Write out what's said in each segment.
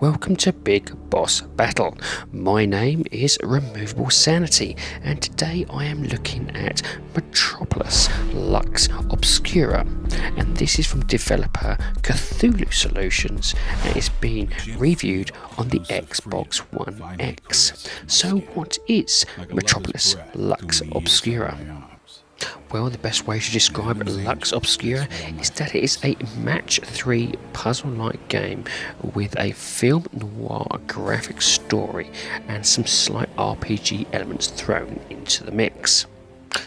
Welcome to Big Boss Battle. My name is Removable Sanity, and today I am looking at Metropolis Lux Obscura, and this is from developer Kthulu Solutions, and it's being reviewed on the Xbox One X. So what is Metropolis Lux Obscura? Well, the best way to describe Lux Obscura is that it is a match 3 puzzle-like game with a film noir graphic story and some slight RPG elements thrown into the mix.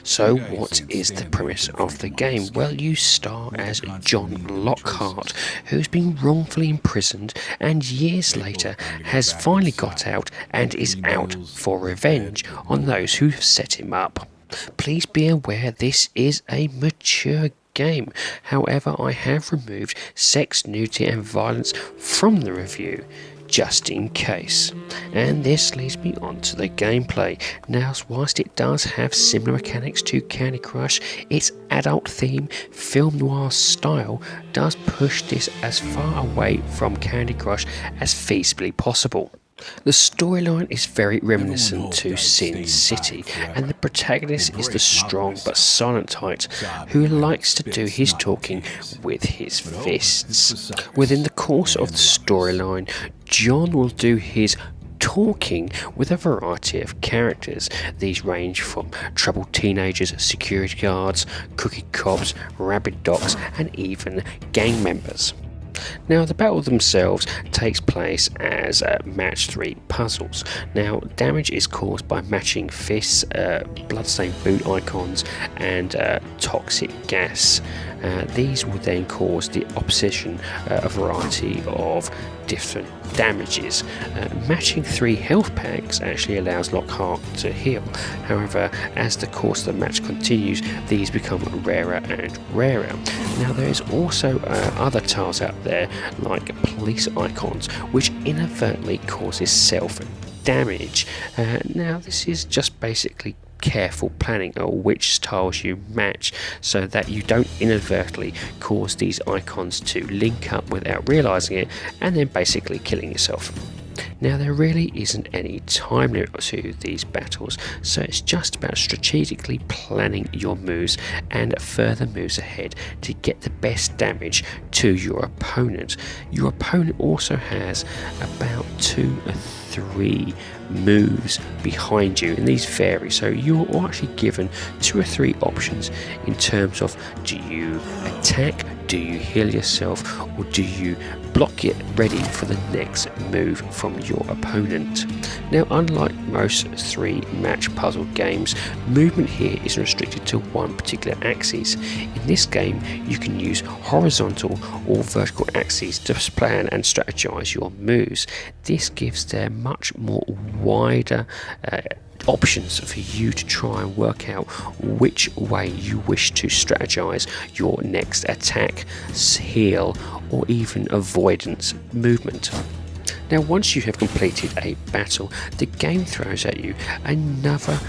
So what is the premise of the game? Well, you star as John Lockhart, who's been wrongfully imprisoned and years later has finally got out and is out for revenge on those who set him up. Please be aware this is a mature game, however I have removed sex, nudity and violence from the review, just in case. And this leads me on to the gameplay. Now, whilst it does have similar mechanics to Candy Crush, its adult theme, film noir style does push this as far away from Candy Crush as feasibly possible. The storyline is very reminiscent to Sin City, and the protagonist is the strong but silent type who likes to do his talking with his fists. Within the course of the storyline, John will do his talking with a variety of characters. These range from troubled teenagers, security guards, cookie cops, rabid dogs, and even gang members. Now, the battle themselves takes place as match 3 puzzles. Now, damage is caused by matching fists, bloodstained boot icons, and toxic gas. These will then cause the opposition a variety of different damages. Matching 3 health packs actually allows Lockhart to heal. However, as the course of the match continues, these become rarer and rarer. Now, there is also other tiles out there like police icons, which inadvertently causes self-damage. Now, this is just basically careful planning of which tiles you match so that you don't inadvertently cause these icons to link up without realizing it and then basically killing yourself. Now, there really isn't any time limit to these battles, so it's just about strategically planning your moves and further moves ahead to get the best damage to your opponent. Your opponent also has about 2 or 3 moves behind you, and these vary, so you're actually given 2 or 3 options in terms of: do you attack, do you heal yourself, or do you block it ready for the next move from your opponent. Now, unlike most 3 match puzzle games, movement here is restricted to one particular axis. In this game, you can use horizontal or vertical axes to plan and strategize your moves. This gives them much more wider options for you to try and work out which way you wish to strategize your next attack, heal, or even avoidance movement. Now, once you have completed a battle, the game throws at you another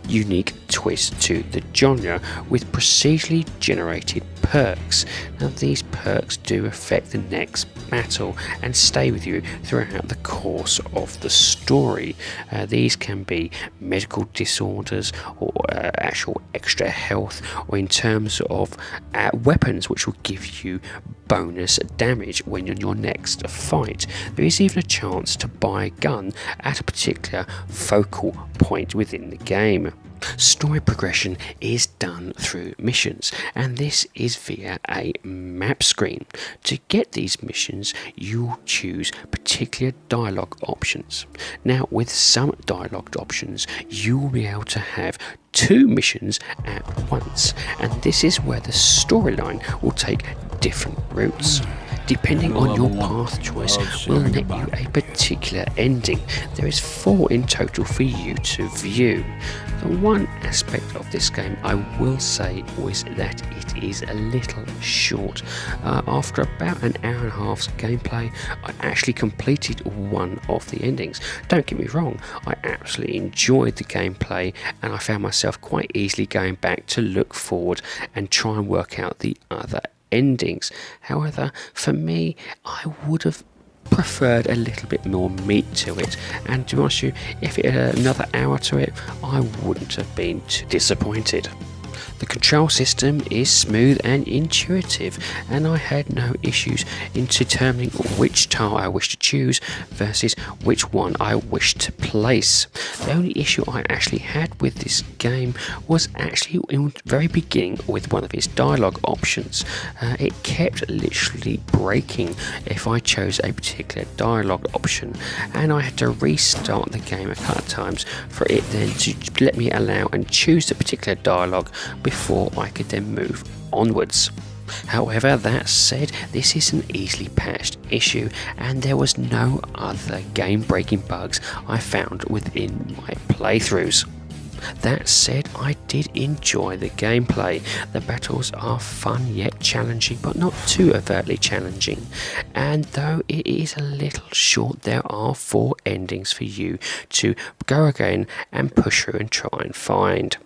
unique twist to the genre with procedurally generated perks. Now, these perks do affect the next battle and stay with you throughout the course of the story. These can be medical disorders or actual extra health, or in terms of weapons which will give you bonus damage when you're in your next fight. There is even a chance to buy a gun at a particular focal point within the game. Story progression is done through missions, and this is via a map screen. To get these missions, you'll choose particular dialogue options. Now, with some dialogue options, you will be able to have 2 missions at once, and this is where the storyline will take different routes. Depending on your path choice will net you a particular ending. There is 4 in total for you to view. The one aspect of this game I will say was that it is a little short. After about an hour and a half's gameplay, I actually completed one of the endings. Don't get me wrong, I absolutely enjoyed the gameplay, and I found myself quite easily going back to look forward and try and work out the other endings. However, for me, I would have preferred a little bit more meat to it, and to be honest with you, if it had another hour to it, I wouldn't have been too disappointed. The control system is smooth and intuitive, and I had no issues in determining which tile I wish to choose versus which one I wish to place. The only issue I actually had with this game was actually in the very beginning with one of its dialogue options. It kept literally breaking if I chose a particular dialogue option, and I had to restart the game a couple of times for it then to let me allow and choose the particular dialogue before I could then move onwards. However, that said, this is an easily patched issue, and there was no other game-breaking bugs I found within my playthroughs. That said, I did enjoy the gameplay. The battles are fun yet challenging, but not too overtly challenging. And though it is a little short, there are 4 endings for you to go again and push through and try and find.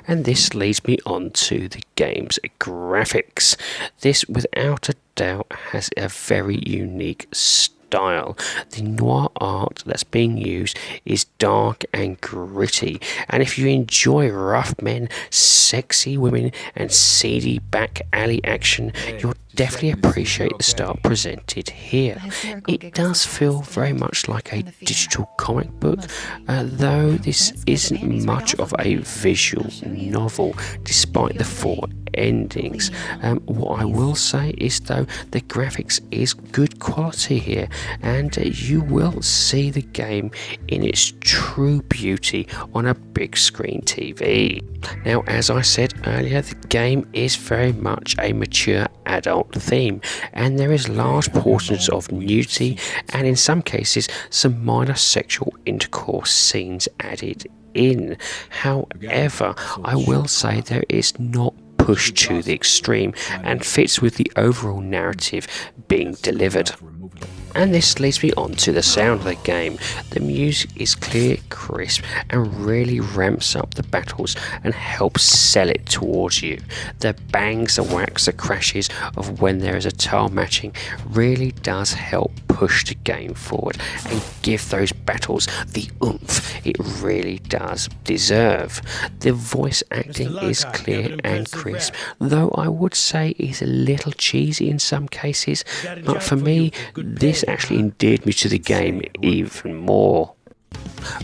And this leads me on to the game's graphics. This, without a doubt, has a very unique style. The noir art that's being used is dark and gritty, and if you enjoy rough men, sexy women and seedy back alley action, you'll definitely appreciate the style presented here. It does feel very much like a digital comic book, though this isn't much of a visual novel despite the 4 endings. What I will say is, though, the graphics is good quality here, and you will see the game in its true beauty on a big screen TV. Now, as I said earlier, the game is very much a mature adult theme, and there is large portions of nudity and in some cases some minor sexual intercourse scenes added in. However, I will say there is not pushed to the extreme and fits with the overall narrative being delivered. And this leads me on to the sound of the game. The music is clear, crisp, and really ramps up the battles and helps sell it towards you. The bangs, the whacks, the crashes of when there is a tile matching really does help push the game forward and give those battles the oomph it really does deserve. The voice acting is clear and crisp, though I would say is a little cheesy in some cases, but for me this actually endeared me to the game even more.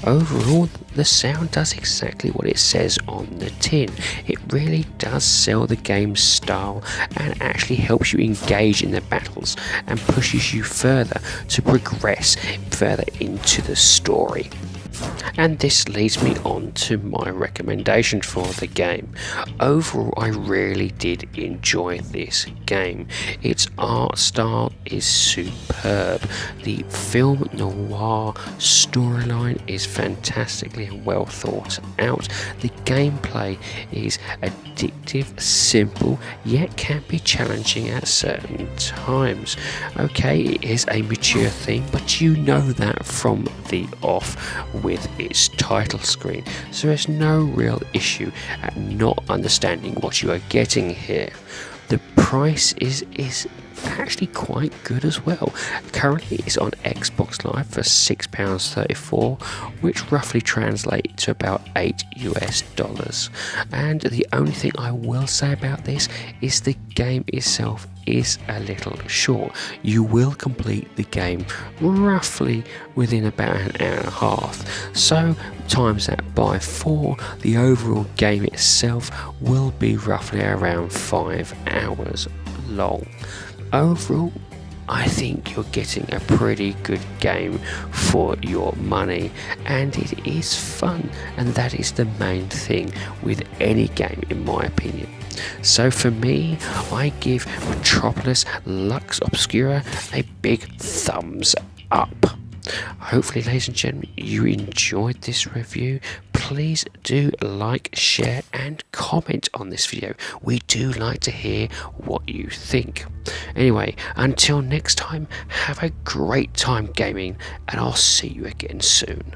Overall, the sound does exactly what it says on the tin. It really does sell the game's style and actually helps you engage in the battles and pushes you further to progress further into the story. And this leads me on to my recommendation for the game. Overall, I really did enjoy this game. Its art style is superb. The film noir storyline is fantastically well thought out. The gameplay is addictive, simple, yet can be challenging at certain times. Okay, it is a mature theme, but you know that from the off with its title screen, so there's no real issue at not understanding what you are getting here. The price is actually quite good as well. Currently it's on Xbox Live for £6.34, which roughly translates to about $8 US. And the only thing I will say about this is the game itself is a little short. You will complete the game roughly within about an hour and a half, so times that by 4, the overall game itself will be roughly around 5 hours long. Overall, I think you're getting a pretty good game for your money, and it is fun, and that is the main thing with any game in my opinion. So for me, I give Metropolis Lux Obscura a big thumbs up. Hopefully, ladies and gentlemen, you enjoyed this review. Please do like, share and comment on this video. We do like to hear what you think. Anyway, until next time, have a great time gaming, and I'll see you again soon.